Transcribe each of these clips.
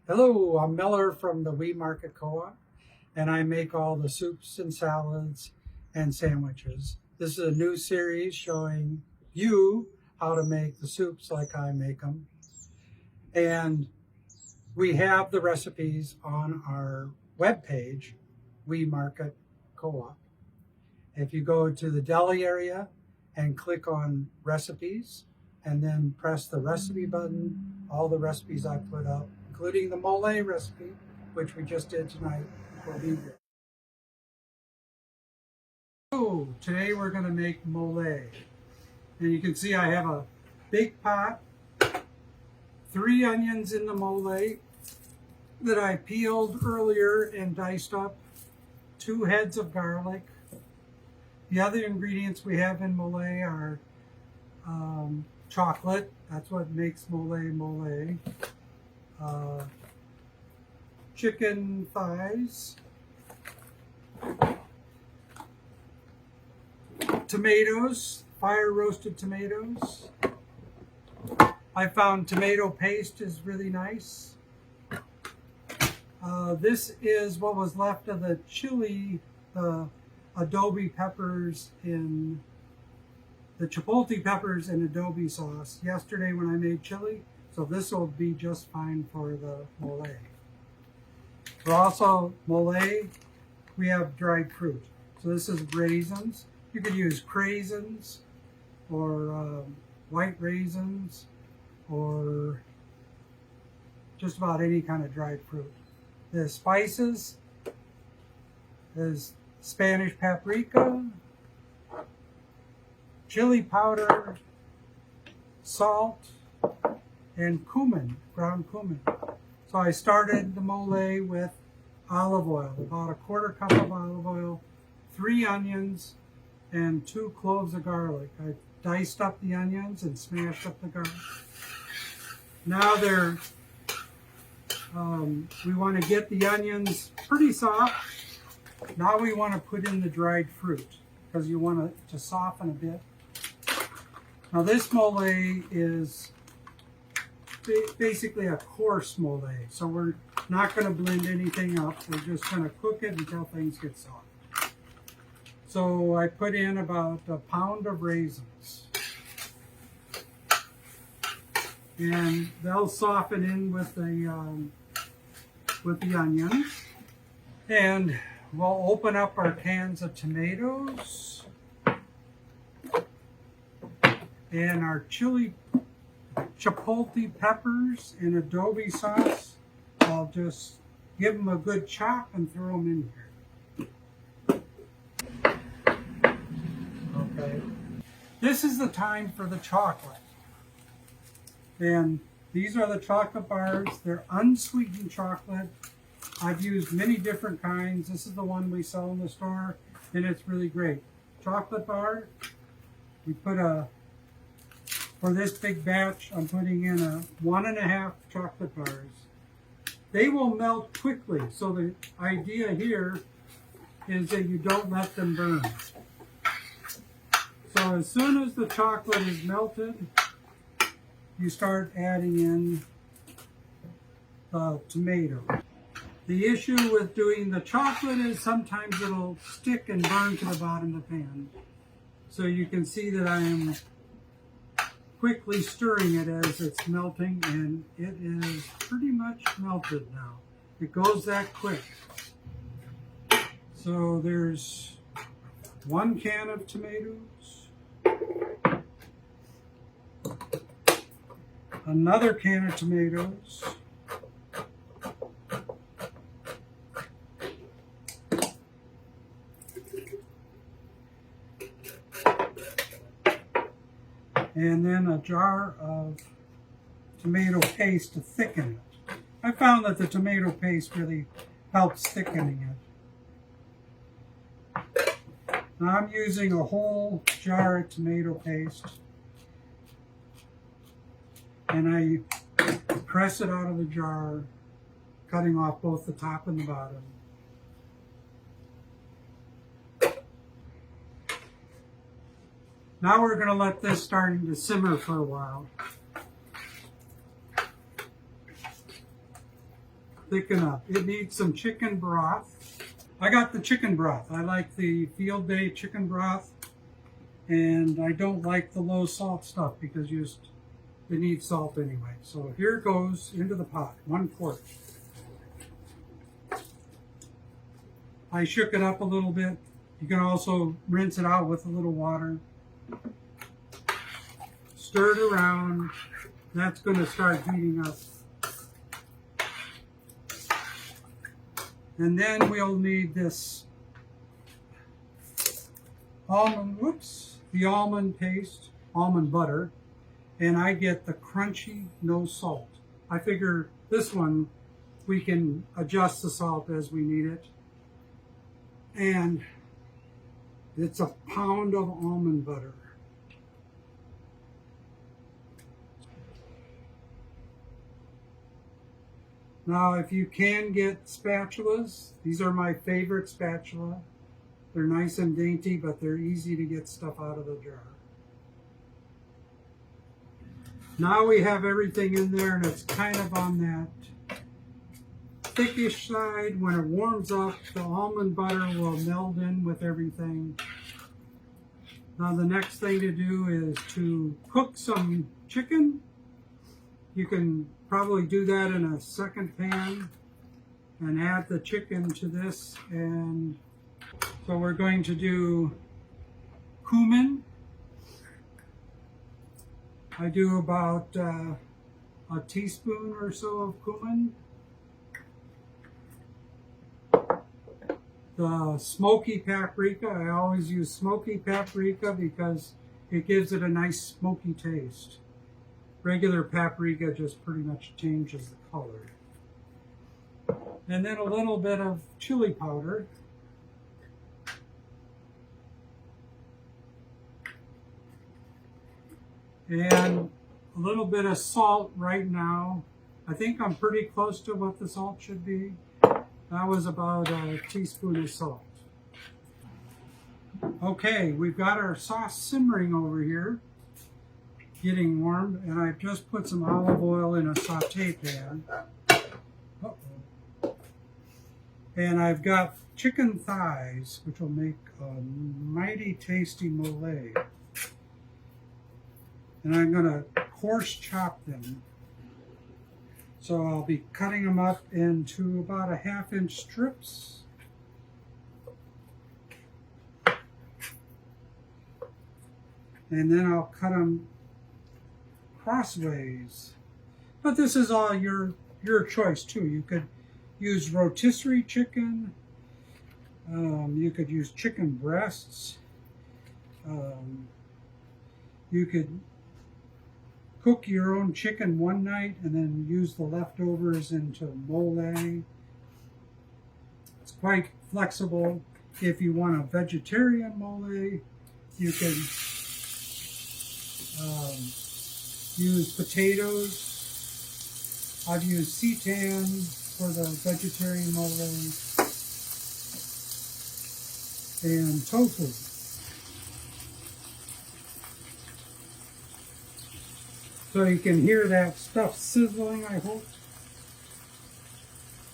Hello, I'm Miller from the Wee Market Co-op, and I make all the soups and salads and sandwiches. This is a new series showing you how to make the soups like I make them. And we have the recipes on our webpage, Wee Market Co-op. If you go to the deli area and click on recipes and then press the recipe button, all the recipes I put up, including the mole recipe, which we just did tonight, will be there. So today we're going to make mole. And you can see I have a big pot, 3 onions in the mole that I peeled earlier and diced up, 2 heads of garlic. The other ingredients we have in mole are chocolate. That's what makes mole. Chicken thighs, tomatoes, fire roasted tomatoes. I found tomato paste is really nice. This is what was left of the chili, Adobo peppers in the Chipotle Peppers and Adobo Sauce yesterday when I made chili. So this will be just fine for the mole. For also mole, we have dried fruit. So this is raisins. You could use craisins or white raisins or just about any kind of dried fruit. The spices is Spanish paprika, chili powder, salt, and cumin, ground cumin. So I started the mole with olive oil, about a 1/4 cup of olive oil, 3 onions, and 2 cloves of garlic. I diced up the onions and smashed up the garlic. Now we want to get the onions pretty soft. Now we want to put in the dried fruit because you want it to soften a bit. Now this mole is basically a coarse mole, so we're not going to blend anything up. We're just going to cook it until things get soft. So I put in about a pound of raisins, and they'll soften in with the onions. And we'll open up our cans of tomatoes and our Chipotle Peppers and Adobo Sauce. I'll just give them a good chop and throw them in here. Okay. This is the time for the chocolate. And these are the chocolate bars. They're unsweetened chocolate. I've used many different kinds. This is the one we sell in the store, and it's really great. Chocolate bar. We put for this big batch, I'm putting in 1.5 chocolate bars. They will melt quickly, so the idea here is that you don't let them burn. So as soon as the chocolate is melted, you start adding in the tomato. The issue with doing the chocolate is sometimes it'll stick and burn to the bottom of the pan. So you can see that I am quickly stirring it as it's melting, and it is pretty much melted now. It goes that quick. So there's 1 can of tomatoes, another can of tomatoes, and then a jar of tomato paste to thicken it. I found that the tomato paste really helps thickening it. Now I'm using a whole jar of tomato paste, and I press it out of the jar, cutting off both the top and the bottom. Now we're going to let this starting to simmer for a while. thicken up. It needs some chicken broth. I got the chicken broth. I like the Field Day chicken broth, and I don't like the low salt stuff because it needs salt anyway. So here it goes into the pot, 1 quart. I shook it up a little bit. You can also rinse it out with a little water. Stir it around. That's going to start heating up. And then we'll need this the almond paste, almond butter, and I get the crunchy, no salt. I figure this one, we can adjust the salt as we need it. And it's a pound of almond butter. Now, if you can get spatulas, these are my favorite spatula. They're nice and dainty, but they're easy to get stuff out of the jar. Now we have everything in there, and it's kind of on that thickish side. When it warms up, the almond butter will meld in with everything. Now the next thing to do is to cook some chicken. You can probably do that in a second pan and add the chicken to this. And so we're going to do cumin. I do about a teaspoon or so of cumin. The smoky paprika, I always use smoky paprika because it gives it a nice smoky taste. Regular paprika just pretty much changes the color. And then a little bit of chili powder. And a little bit of salt right now. I think I'm pretty close to what the salt should be. That was about a teaspoon of salt. Okay, we've got our sauce simmering over here, getting warm, and I've just put some olive oil in a saute pan. And I've got chicken thighs, which will make a mighty tasty mole. And I'm going to coarse chop them. So I'll be cutting them up into about a 1/2-inch strips. And then I'll cut them crossways. But this is all your choice too. You could use rotisserie chicken. You could use chicken breasts. You could cook your own chicken one night and then use the leftovers into mole. It's quite flexible. If you want a vegetarian mole, you can use potatoes. I've used seitan for the vegetarian mole and tofu. So you can hear that stuff sizzling, I hope.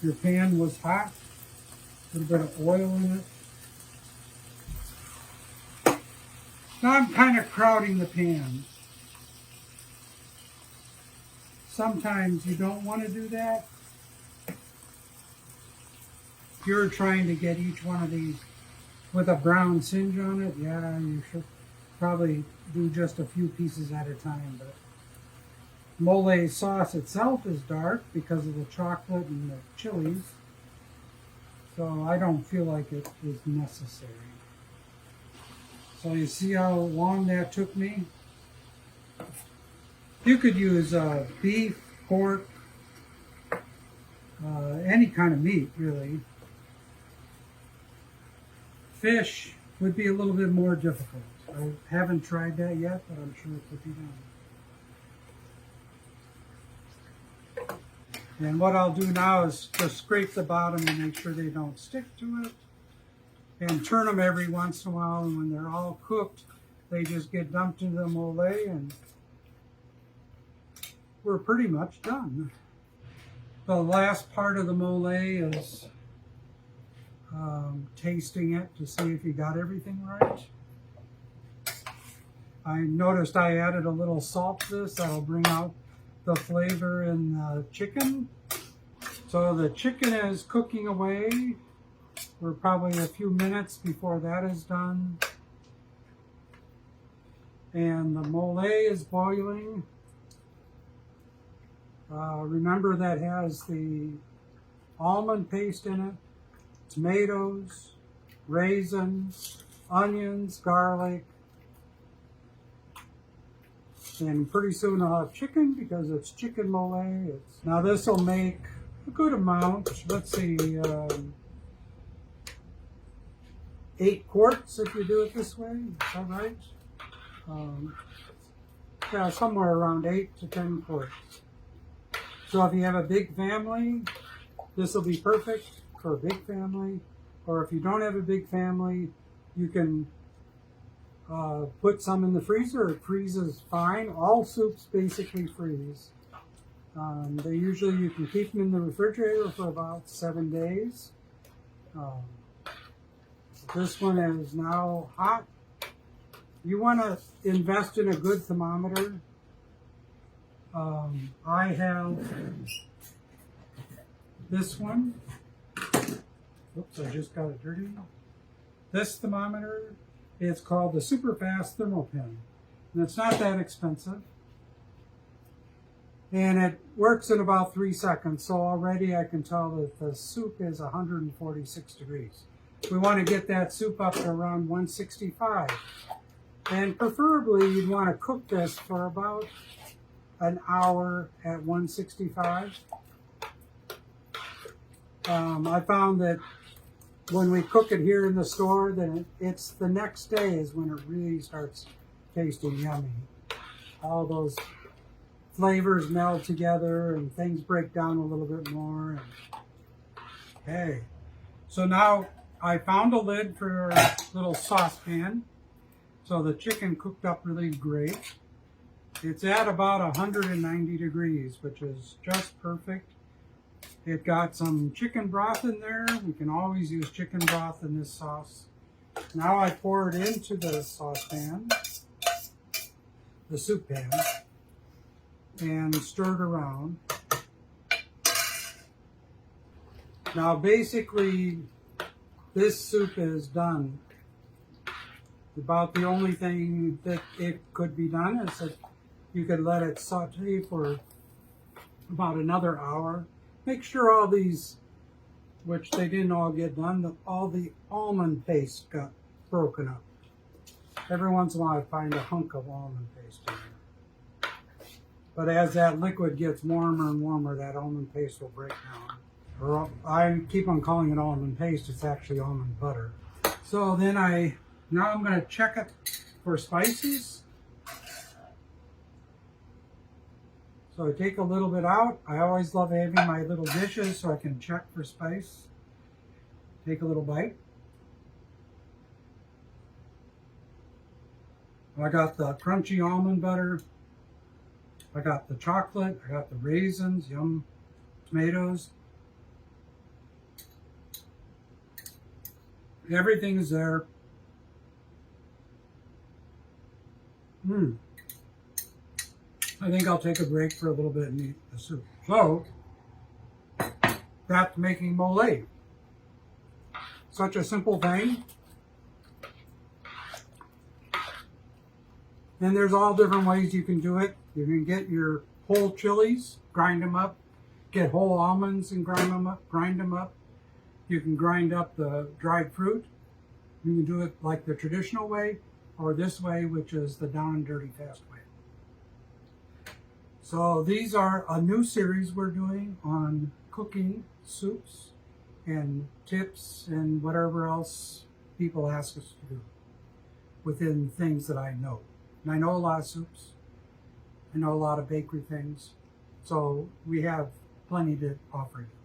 Your pan was hot. A little bit of oil in it. Now I'm kind of crowding the pan. Sometimes you don't want to do that. If you're trying to get each one of these with a brown singe on it, yeah, you should probably do just a few pieces at a time. But mole sauce itself is dark because of the chocolate and the chilies, so I don't feel like it is necessary. So you see how long that took me? You could use beef, pork, any kind of meat really. Fish would be a little bit more difficult. I haven't tried that yet, but I'm sure it could be done. And what I'll do now is just scrape the bottom and make sure they don't stick to it. And turn them every once in a while, and when they're all cooked, they just get dumped into the mole, and we're pretty much done. The last part of the mole is tasting it to see if you got everything right. I noticed I added a little salt to this. That'll bring out the flavor in the chicken. So the chicken is cooking away. We're probably a few minutes before that is done. And the mole is boiling. Remember that has the almond paste in it, tomatoes, raisins, onions, garlic, and pretty soon I'll have chicken because it's chicken mole. Now this will make a good amount. Let's see, 8 quarts if you do it this way. Is that right? Yeah, somewhere around 8 to 10 quarts. So if you have a big family, this will be perfect for a big family. Or if you don't have a big family, you can put some in the freezer. It freezes fine. All soups basically freeze. They usually, you can keep them in the refrigerator for about 7 days. This one is now hot. You want to invest in a good thermometer. I have this one. Oops, I just got it dirty. This thermometer, it's called the Super Fast Thermal Pen. And it's not that expensive. And it works in about 3 seconds. So already I can tell that the soup is 146 degrees. We want to get that soup up to around 165. And preferably you'd want to cook this for about an hour at 165. I found that when we cook it here in the store, then it's the next day is when it really starts tasting yummy. All those flavors meld together and things break down a little bit more. Okay, so now I found a lid for a little saucepan. So the chicken cooked up really great. It's at about 190 degrees, which is just perfect. It got some chicken broth in there. We can always use chicken broth in this sauce. Now I pour it into the saucepan, the soup pan, and stir it around. Now basically, this soup is done. About the only thing that it could be done is that you could let it saute for about another hour. Make sure all these, which they didn't all get done, all the almond paste got broken up. Every once in a while I find a hunk of almond paste in there. But as that liquid gets warmer and warmer, that almond paste will break down. Or I keep on calling it almond paste, it's actually almond butter. So then now I'm going to check it for spices. So I take a little bit out. I always love having my little dishes so I can check for spice. Take a little bite. I got the crunchy almond butter. I got the chocolate. I got the raisins, yum, tomatoes. Everything is there. I think I'll take a break for a little bit and eat the soup. So, that's making mole. Such a simple thing. And there's all different ways you can do it. You can get your whole chilies, grind them up. Get whole almonds and grind them up. You can grind up the dried fruit. You can do it like the traditional way, or this way, which is the down and dirty fast way. So these are a new series we're doing on cooking soups and tips and whatever else people ask us to do within things that I know. And I know a lot of soups. I know a lot of bakery things. So we have plenty to offer you.